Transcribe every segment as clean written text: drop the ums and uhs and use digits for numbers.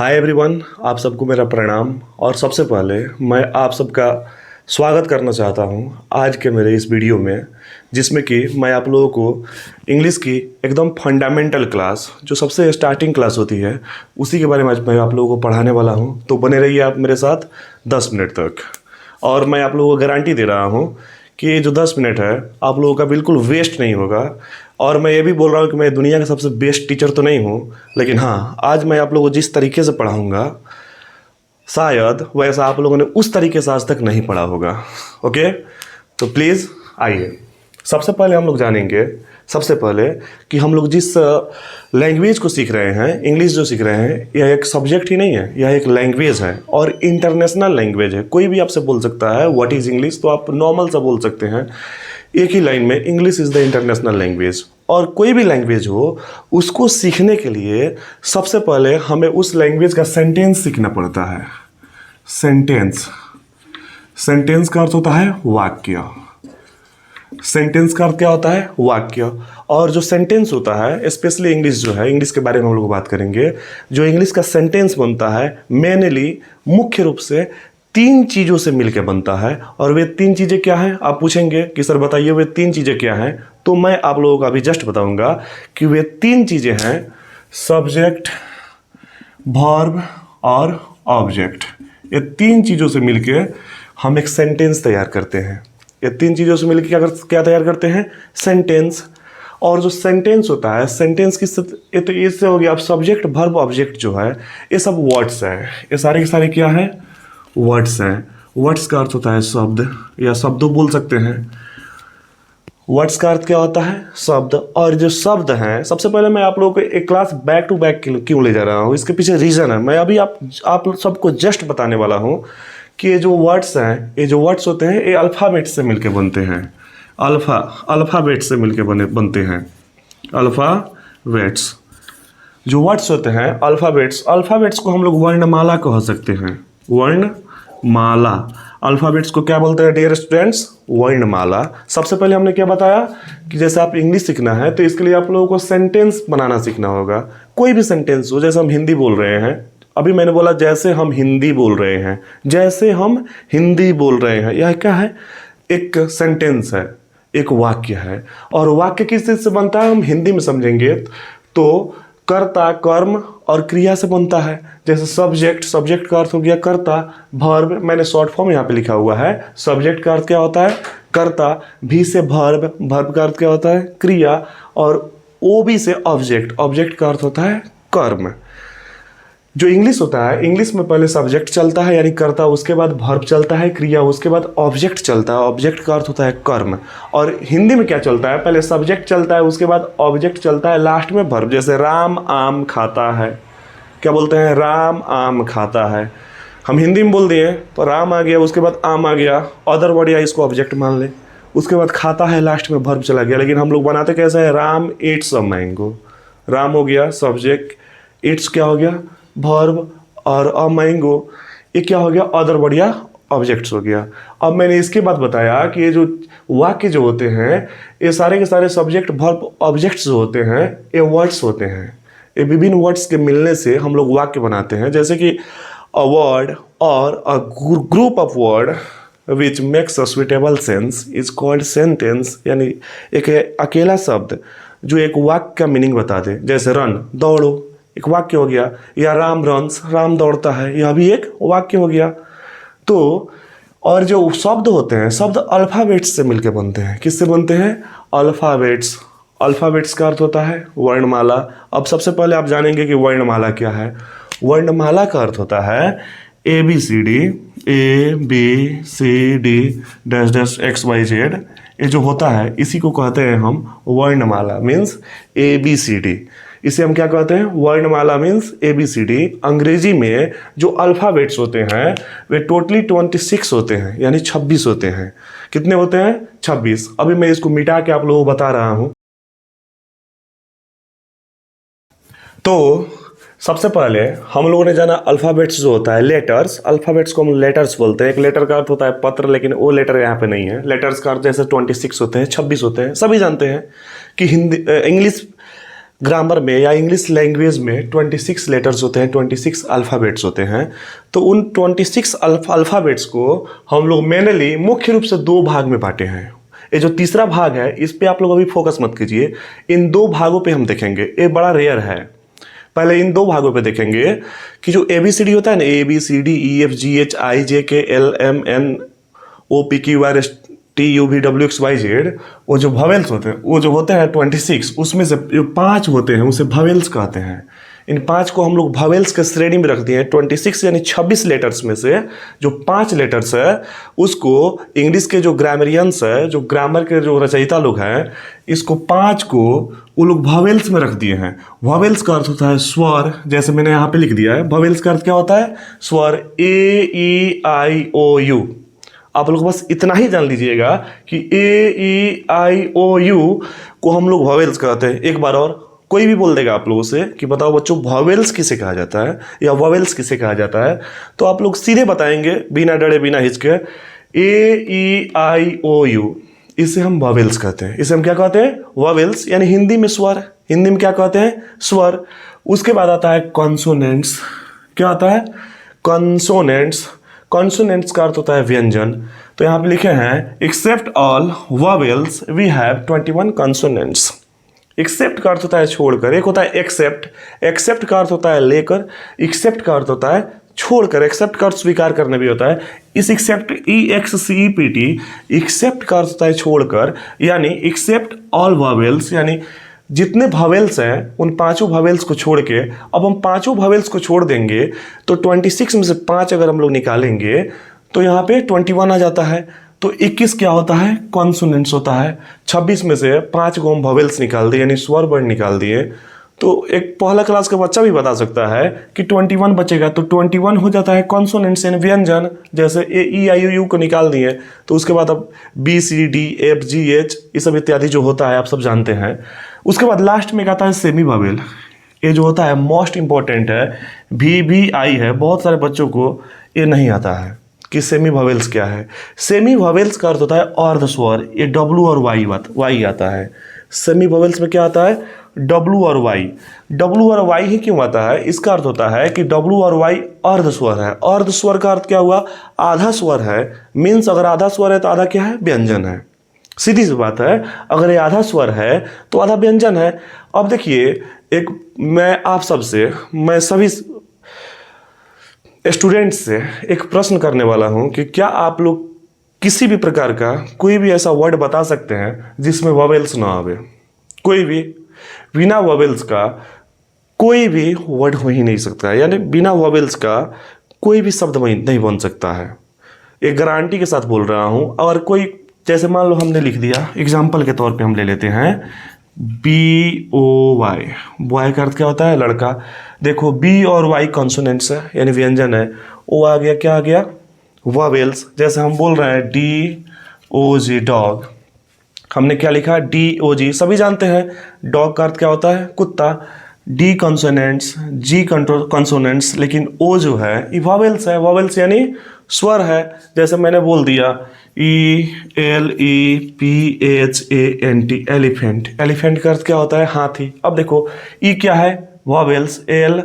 Hi everyone, आप सबको मेरा प्रणाम। और सबसे पहले मैं आप सबका स्वागत करना चाहता हूं आज के मेरे इस वीडियो में, जिसमें कि मैं आप लोगों को इंग्लिश की एकदम फंडामेंटल क्लास, जो सबसे स्टार्टिंग क्लास होती है, उसी के बारे में आज मैं आप लोगों को पढ़ाने वाला हूं। तो बने रहिए आप मेरे साथ 10 मिनट तक। और मैं आप लोगों को गारंटी दे रहा हूं कि ये जो 10 मिनट है आप लोगों का बिल्कुल वेस्ट नहीं होगा। और मैं ये भी बोल रहा हूँ कि मैं दुनिया का सबसे बेस्ट टीचर तो नहीं हूँ, लेकिन हाँ, आज मैं आप लोगों को जिस तरीके से पढ़ाऊँगा शायद वैसा आप लोगों ने उस तरीके से आज तक नहीं पढ़ा होगा। ओके, तो प्लीज़ आइए। सबसे पहले हम लोग जानेंगे सबसे पहले कि हम लोग जिस लैंग्वेज को सीख रहे हैं, इंग्लिश जो सीख रहे हैं, यह एक सब्जेक्ट ही नहीं है, यह एक लैंग्वेज है और इंटरनेशनल लैंग्वेज है। कोई भी आपसे बोल सकता है व्हाट इज़ इंग्लिश, तो आप नॉर्मल सा बोल सकते हैं एक ही लाइन में, English is the international language. और कोई भी लैंग्वेज हो, उसको सीखने के लिए सबसे पहले हमें उस लैंग्वेज का सेंटेंस सीखना पड़ता है। सेंटेंस, सेंटेंस का अर्थ होता है वाक्य। सेंटेंस का अर्थ क्या होता है? वाक्य। और जो सेंटेंस होता है, स्पेशली इंग्लिश जो है, इंग्लिश के बारे में हम लोग बात करेंगे। जो इंग्लिश का सेंटेंस बनता है मेनली, मुख्य रूप से 3 चीज़ों से मिलकर बनता है। और वे 3 चीज़ें क्या हैं? आप पूछेंगे कि सर बताइए वे 3 चीज़ें क्या हैं, तो मैं आप लोगों को अभी जस्ट बताऊंगा कि वे 3 चीज़ें हैं सब्जेक्ट, वर्ब और ऑब्जेक्ट। ये 3 चीज़ों से मिलके हम एक सेंटेंस तैयार करते हैं। ये 3 चीज़ों से मिलकर क्या तैयार करते हैं? सेंटेंस। और जो सेंटेंस होता है, सेंटेंस की ये तो इससे हो गया। अब सब्जेक्ट, वर्ब, ऑब्जेक्ट जो है, ये सब वर्ड्स हैं। ये सारे के सारे क्या है? वर्ड्स हैं। वर्ड्स का अर्थ होता है शब्द, या शब्दों बोल सकते हैं। वर्ड्स का अर्थ क्या होता है? शब्द। और जो शब्द हैं, सबसे पहले मैं आप लोगों को एक क्लास बैक टू बैक क्यों ले जा रहा हूँ, इसके पीछे रीज़न है। मैं अभी आप सबको जस्ट बताने वाला हूँ कि ये जो वर्ड्स हैं, ये जो वर्ड्स होते हैं, ये अल्फ़ाबेट से मिलके बनते हैं। अल्फ़ाबेट से मिलके बनते हैं। अल्फ़ाबेट्स जो वर्ड्स होते हैं, अल्फ़ाबेट्स को हम लोग वर्णमाला कह सकते हैं। वर्णमाला। अल्फ़ाबेट्स को क्या बोलते हैं डियर स्टूडेंट्स? वर्णमाला। सबसे पहले हमने क्या बताया कि जैसे आप इंग्लिश सीखना है तो इसके लिए आप लोगों को सेंटेंस बनाना सीखना होगा। कोई भी सेंटेंस हो, जैसे हम हिंदी बोल रहे हैं, अभी मैंने बोला जैसे हम हिंदी बोल रहे हैं, जैसे हम हिंदी बोल रहे हैं, यह क्या है? एक सेंटेंस है, एक वाक्य है। और वाक्य किस चीज़ से बनता है हम हिंदी में समझेंगे तो कर्ता, कर्म और क्रिया से बनता है। जैसे सब्जेक्ट का अर्थ हो गया कर्ता। वर्ब, मैंने शॉर्ट फॉर्म यहाँ पे लिखा हुआ है। सब्जेक्ट का अर्थ क्या होता है? कर्ता। भी से वर्ब का अर्थ क्या होता है? क्रिया। और ओ बी से ऑब्जेक्ट का अर्थ होता है कर्म। जो इंग्लिश होता है, इंग्लिश में पहले सब्जेक्ट चलता है यानी कर्ता, उसके बाद वर्ब चलता है क्रिया, उसके बाद ऑब्जेक्ट चलता है, ऑब्जेक्ट का अर्थ होता है कर्म। और हिंदी में क्या चलता है? पहले सब्जेक्ट चलता है, उसके बाद ऑब्जेक्ट चलता है, लास्ट में वर्ब। जैसे राम आम खाता है, क्या बोलते हैं? राम आम खाता है। हम हिंदी में बोल दिए तो राम आ गया, उसके बाद आम आ गया, अदर वर्ड या इसको ऑब्जेक्ट मान ले, उसके बाद खाता है, लास्ट में वर्ब चला गया। लेकिन हम लोग बनाते कैसे हैं? Ram Yeats a mango. Ram हो गया सब्जेक्ट, ईट्स क्या हो गया? वर्ब, और अ मैंगो ये क्या हो गया? अदर वर्ड या ऑब्जेक्ट्स हो गया। अब मैंने इसके बाद बताया कि ये जो वाक्य जो होते हैं, ये सारे के सारे सब्जेक्ट, वर्ब, ऑब्जेक्ट्स जो होते हैं, ये वर्ड्स होते हैं। ये विभिन्न वर्ड्स के मिलने से हम लोग वाक्य बनाते हैं। जैसे कि अ वर्ड और a group of word which makes a suitable sense is called sentence. यानी एक अकेला शब्द जो एक वाक्य का मीनिंग बता दे। जैसे रन, दौड़ो, एक वाक्य हो गया। या राम रन्स, राम दौड़ता है, यह भी एक वाक्य हो गया। तो और जो शब्द होते हैं, शब्द अल्फ़ाबेट्स से मिलकर बनते हैं। किससे बनते हैं? अल्फ़ाबेट्स। अल्फ़ाबेट्स का अर्थ होता है वर्णमाला। अब सबसे पहले आप जानेंगे कि वर्णमाला क्या है। वर्णमाला का अर्थ होता है ABCD, ABCD dash dash XYZ। ये जो होता है इसी को कहते हैं हम वर्णमाला, मीन्स ABCD। इसे हम क्या कहते हैं? वर्णमाला मीन्स ABCD। अंग्रेजी में जो अल्फ़ाबेट्स होते हैं वे टोटली 26 होते हैं, यानी 26 होते हैं। कितने होते हैं? 26। अभी मैं इसको मिटा के आप लोगों को बता रहा हूं। तो सबसे पहले हम लोगों ने जाना अल्फ़ाबेट्स जो होता है, लेटर्स। अल्फ़ाबेट्स को हम लेटर्स बोलते हैं। एक लेटर का अर्थ होता है पत्र, लेकिन वो लेटर यहाँ पे नहीं है। लेटर्स का अर्थ जैसे 26 होते हैं, 26 होते हैं। सभी जानते हैं कि हिंदी, इंग्लिश ग्रामर में या इंग्लिश लैंग्वेज में 26 लेटर्स होते हैं, 26 अल्फ़ाबेट्स होते हैं। तो उन 26 अल्फ़ाबेट्स को हम लोग मेनली मुख्य रूप से दो भाग में बांटे हैं। ये जो तीसरा भाग है इस पे आप लोग अभी फोकस मत कीजिए, इन दो भागों पे हम देखेंगे। ये बड़ा रेयर है। पहले इन दो भागों पे देखेंगे कि जो ABCD होता है ना, ABCDEFGHIJKLMN OPQRSTUVWXYZ, वो जो वॉवेल्स होते हैं, वो जो होते हैं 26, उसमें से जो 5 होते हैं उसे वॉवेल्स कहते हैं। इन 5 को हम लोग वॉवेल्स के श्रेणी में रख दिए हैं। 26 यानी 26 लेटर्स में से जो 5 लेटर्स है उसको इंग्लिश के जो ग्रामरियंस है, जो ग्रामर के जो रचयिता लोग हैं, इसको 5 को वो लोग वॉवेल्स में रख दिए हैं। वॉवेल्स का अर्थ होता है स्वर, जैसे मैंने यहाँ पे लिख दिया है। वॉवेल्स का अर्थ क्या होता है? स्वर, AEIOU। आप लोग बस इतना ही जान लीजिएगा कि AEIOU को हम लोग वॉवेल्स कहते हैं। एक बार और कोई भी बोल देगा आप लोगों से कि बताओ बच्चों वॉवेल्स किसे कहा जाता है या वॉवेल्स किसे कहा जाता है, तो आप लोग सीधे बताएंगे बिना डरे बिना हिचके, AEIOU, इसे हम वॉवेल्स कहते हैं। इसे हम क्या कहते हैं? वॉवेल्स, यानी हिंदी में स्वर। हिंदी में क्या कहते हैं? स्वर। उसके बाद आता है कॉन्सोनेंट्स। क्या आता है? कॉन्सोनेंट्स। कॉन्सोनेंट्स का अर्थ होता है व्यंजन। तो यहाँ पे लिखे हैं except all vowels we have 21 consonants. Except का अर्थ होता है छोड़कर। एक होता है एक्सेप्ट, एक्सेप्ट का अर्थ होता है लेकर, एक्सेप्ट का अर्थ होता है छोड़कर। एक्सेप्ट का अर्थ स्वीकार करने भी होता है। इस एक्सेप्ट EXCEPT, एक्सेप्ट का अर्थ होता है छोड़कर, यानी एक्सेप्ट ऑल वॉवेल्स, यानी जितने वॉवेल्स हैं उन 5 वॉवेल्स को छोड़ के, अब हम 5 वॉवेल्स को छोड़ देंगे तो 26 में से 5 अगर हम लोग निकालेंगे तो यहाँ पे 21 आ जाता है। तो 21 क्या होता है? कॉन्सोनेंट्स होता है। 26 में से 5 को हम वॉवेल्स निकाल दिए, यानी स्वर वर्ण निकाल दिए, तो एक पहला क्लास का बच्चा भी बता सकता है कि 21 बचेगा। तो 21 हो जाता है कॉन्सोनेंट्स यानी व्यंजन। जैसे AEIOU को निकाल दिए तो उसके बाद अब BCDEFGH ये सब इत्यादि जो होता है आप सब जानते हैं। उसके बाद लास्ट में आता है सेमी वॉवेल। ये जो होता है मोस्ट इंपॉर्टेंट है, VVI है। बहुत सारे बच्चों को ये नहीं आता है कि सेमी वॉवेल्स क्या है। सेमी वॉवेल्स का अर्थ होता है अर्ध स्वर। ये W और Y आता है। सेमी वॉवेल्स में क्या आता है? W और Y। W और Y ही क्यों आता है? इसका अर्थ होता है कि W और Y अर्ध स्वर है। अर्ध स्वर का अर्थ क्या हुआ? आधा स्वर है। मीन्स अगर आधा स्वर है तो आधा क्या है? व्यंजन है। सीधी सी बात है, अगर ये आधा स्वर है तो आधा व्यंजन है। अब देखिए, एक मैं सभी स्टूडेंट्स से एक प्रश्न करने वाला हूं कि क्या आप लोग किसी भी प्रकार का कोई भी ऐसा वर्ड बता सकते हैं जिसमें वॉवेल्स ना आवे? कोई भी बिना वॉवेल्स का कोई भी वर्ड हो ही नहीं सकता, यानी बिना वॉवेल्स का कोई भी शब्द नहीं बन सकता है। एक गारंटी के साथ बोल रहा हूं। और कोई, जैसे मान लो हमने लिख दिया, एग्जाम्पल के तौर पे हम ले लेते हैं BOY। बॉय का अर्थ क्या होता है? लड़का। देखो B और Y कॉन्सोनेंट्स है यानी व्यंजन है। O आ गया, क्या आ गया? वॉवेल्स। जैसे हम बोल रहे हैं DOG डॉग, हमने क्या लिखा? DOG। सभी जानते हैं डॉग का अर्थ क्या होता है? कुत्ता। D कॉन्सोनेंट्स, G कॉन्सोनेंट्स, लेकिन O जो है ये वॉवेल्स है। वॉवेल्स यानी स्वर है। जैसे मैंने बोल दिया ELEPHANT, एलिफेंट। एलिफेंट का अर्थ क्या होता है? हाथी। अब देखो E क्या है? Vowels. L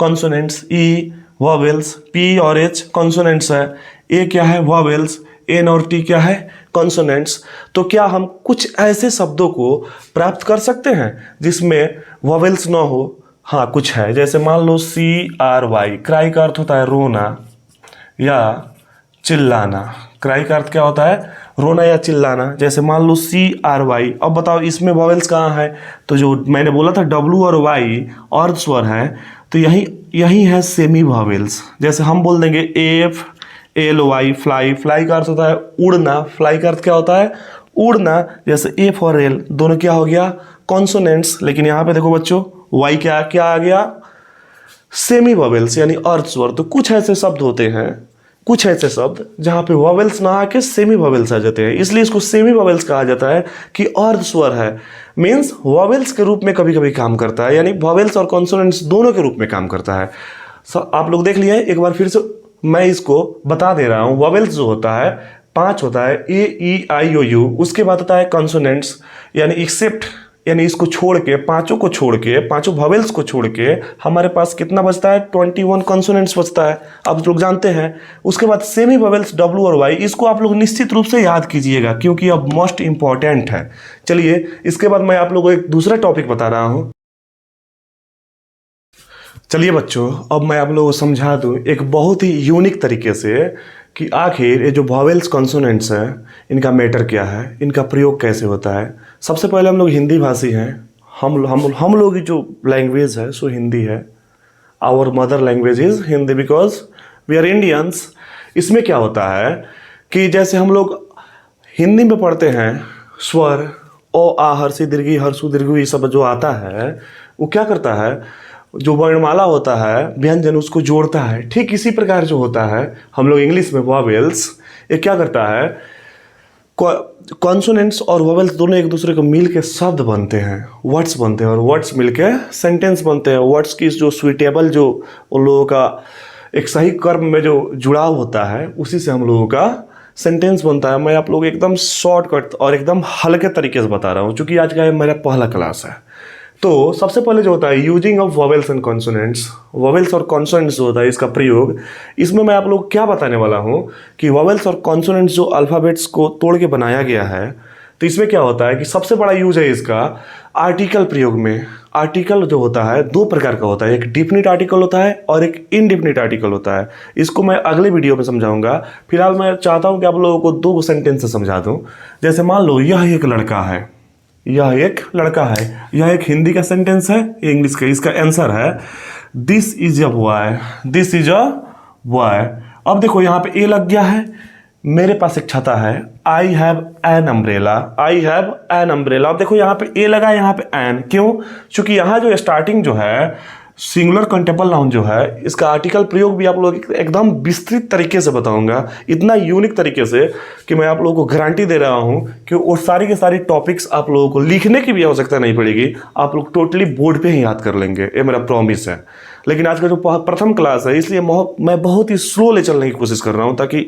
consonants, E vowels, P और H कॉन्सोनेंट्स है, A क्या है? वॉवेल्स, N और T क्या है? कॉन्सोनेंट्स। तो क्या हम कुछ ऐसे शब्दों को प्राप्त कर सकते हैं जिसमें वॉवेल्स ना हो? हाँ, कुछ है। जैसे मान लो CRY, क्राई का अर्थ होता है रोना या चिल्लाना। क्राई का अर्थ क्या होता है? रोना या चिल्लाना। जैसे मान लो CRY। अब बताओ इसमें वॉवेल्स कहाँ है? तो जो मैंने बोला था W और Y अर्ध स्वर है, तो यही है सेमी वॉवेल्स। जैसे हम बोल देंगे FLY, फ्लाई। फ्लाई का अर्थ होता है उड़ना। फ्लाई का अर्थ क्या होता है? उड़ना। जैसे A फॉर L, दोनों क्या हो गया? कॉन्सोनेंट्स। लेकिन यहाँ पे देखो बच्चों, Y क्या आ गया? सेमी वॉवेल्स यानी अर्ध स्वर। तो कुछ ऐसे शब्द होते हैं, कुछ ऐसे शब्द जहाँ पे वॉवेल्स ना आके सेमी वॉवेल्स आ जाते हैं, इसलिए इसको सेमी वॉवेल्स कहा जाता है कि अर्ध स्वर है। मीन्स वॉवेल्स के रूप में कभी कभी काम करता है, यानी वॉवेल्स और कॉन्सोनेंट्स दोनों के रूप में काम करता है। आप लोग देख लिए, एक बार फिर से मैं इसको बता दे रहा हूँ। वॉवेल्स जो होता है 5 होता है, A E I O U। उसके बाद होता है कॉन्सोनेंट्स यानी एक्सेप्ट यानी इसको छोड़ के, पांचों को छोड़ के, पांचों वॉवेल्स को छोड़ के हमारे पास कितना बचता है? 21 कॉन्सोनेंट्स बचता है। आप लोग जानते हैं। उसके बाद सेमी वॉवेल्स W और Y, इसको आप लोग निश्चित रूप से याद कीजिएगा क्योंकि अब मोस्ट इंपॉर्टेंट है। चलिए इसके बाद मैं आप लोगों को एक दूसरा टॉपिक बता रहा हूँ। चलिए बच्चों, अब मैं आप लोगों को समझा दूँ एक बहुत ही यूनिक तरीके से कि आखिर ये जो वॉवेल्स कॉन्सोनेंट्स हैं इनका मैटर क्या है, इनका प्रयोग कैसे होता है। सबसे पहले हम लोग हिंदी भाषी हैं। हम लोग की जो लैंग्वेज है सो हिंदी है। Our mother language is Hindi because we are Indians. इसमें क्या होता है कि जैसे हम लोग हिंदी में पढ़ते हैं स्वर ओ आ हर्षी दीर्घी हर्षु दीर्घु ये सब जो आता है वो क्या करता है, जो वर्णमाला होता है व्यंजन उसको जोड़ता है। ठीक इसी प्रकार जो होता है हम लोग इंग्लिश में वॉवेल्स, ये क्या करता है, कॉन्सोनेंट्स और वॉवेल्स दोनों एक दूसरे को मिल के शब्द बनते हैं, वर्ड्स बनते हैं और वर्ड्स मिल के सेंटेंस बनते हैं। वर्ड्स की जो सुइटेबल जो उन लोगों का एक सही कर्म में जो जुड़ाव होता है उसी से हम लोगों का सेंटेंस बनता है। मैं आप लोग एकदम शॉर्टकट और एकदम हल्के तरीके से बता रहा हूँ क्योंकि आज का मेरा पहला क्लास है। तो सबसे पहले जो होता है using of vowels and consonants, vowels और कॉन्सोनेंट्स जो होता है इसका प्रयोग, इसमें मैं आप लोग क्या बताने वाला हूँ कि वॉवेल्स और कॉन्सोनेंट्स जो अल्फ़ाबेट्स को तोड़ के बनाया गया है, तो इसमें क्या होता है कि सबसे बड़ा यूज है इसका आर्टिकल प्रयोग में। आर्टिकल जो होता है दो प्रकार का होता है, एक डिफिनिट आर्टिकल होता है और एक इनडिफिनिट आर्टिकल होता है। इसको मैं अगले वीडियो में समझाऊंगा। फिलहाल मैं चाहता हूँ कि आप लोगों को दो सेंटेंस से समझा दूँ। जैसे मान लो यह एक लड़का है, यह एक लड़का है, यह एक हिंदी का सेंटेंस है, इंग्लिश का। इसका आंसर है this is a boy, this is a boy. अब देखो यहाँ पे ए लग गया है, मेरे पास एक छाता है, I have an umbrella, I have an umbrella. अब देखो यहाँ पे ए लगा, यहाँ पे एन, क्यों? क्योंकि यहाँ जो स्टार्टिंग जो है सिंगुलर काउंटेबल नाउन जो है इसका आर्टिकल प्रयोग भी आप लोग एकदम विस्तृत तरीके से बताऊंगा, इतना यूनिक तरीके से कि मैं आप लोगों को गारंटी दे रहा हूं कि वो सारी के सारी टॉपिक्स आप लोगों को लिखने की भी आवश्यकता नहीं पड़ेगी, आप लोग टोटली बोर्ड पे ही याद कर लेंगे, ये मेरा प्रॉमिस है। लेकिन आज का जो प्रथम क्लास है इसलिए मैं बहुत ही स्लो ले चलने की कोशिश कर रहा हूँ ताकि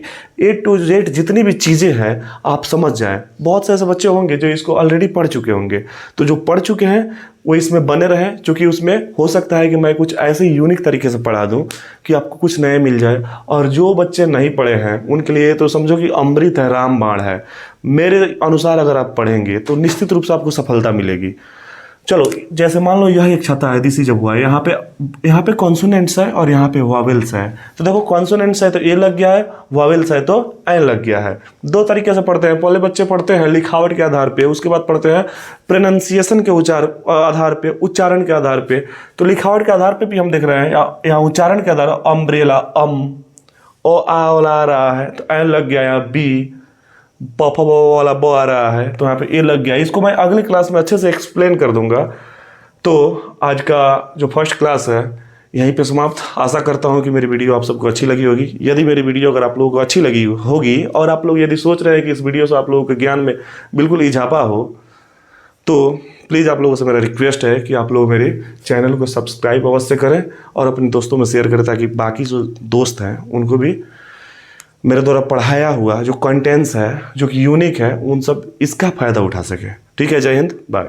A to Z जितनी भी चीज़ें हैं आप समझ जाएं। बहुत से ऐसे बच्चे होंगे जो इसको ऑलरेडी पढ़ चुके होंगे, तो जो पढ़ चुके हैं वो इसमें बने रहें, क्योंकि उसमें हो सकता है कि मैं कुछ ऐसे यूनिक तरीके से पढ़ा दूं कि आपको कुछ नए मिल जाए। और जो बच्चे नहीं पढ़े हैं उनके लिए तो समझो कि अमृत है, रामबाण है। मेरे अनुसार अगर आप पढ़ेंगे तो निश्चित रूप से आपको सफलता मिलेगी। चलो जैसे मान लो यह एक छाता है, दिस इज अ बॉय, यहाँ पे कॉन्सोनेंट्स है और यहाँ पे वॉवेल्स है। तो देखो कॉन्सोनेंट्स है तो ए लग गया है, वॉवेल्स है तो एन लग गया है। दो तरीके से पढ़ते हैं, पहले बच्चे पढ़ते हैं लिखावट के आधार पे, उसके बाद पढ़ते हैं प्रोनाउंसिएशन के आधार पे, उच्चारण के आधार पे। तो लिखावट के आधार पे भी हम देख रहे हैं, यहाँ उच्चारण के आधार अम्ब्रेला ओ आ वाला आ रहा है तो एन लग गया, यहाँ बी वाला ब आ रहा है तो यहाँ पे ए लग गया। इसको मैं अगले क्लास में अच्छे से एक्सप्लेन कर दूंगा। तो आज का जो फर्स्ट क्लास है यहीं पे समाप्त। आशा करता हूँ कि मेरी वीडियो आप सबको अच्छी लगी होगी। यदि मेरी वीडियो अगर आप लोगों को अच्छी लगी होगी और आप लोग यदि सोच रहे हैं कि इस वीडियो से आप लोगों के ज्ञान में बिल्कुल इजाफा हो, तो प्लीज़ आप लोगों से मेरा रिक्वेस्ट है कि आप लोग मेरे चैनल को सब्सक्राइब अवश्य करें और अपने दोस्तों में शेयर करें ताकि बाकी जो दोस्त हैं उनको भी मेरे द्वारा पढ़ाया हुआ जो कंटेंट्स है जो कि यूनिक है उन सब इसका फ़ायदा उठा सके। ठीक है, जय हिंद, बाय।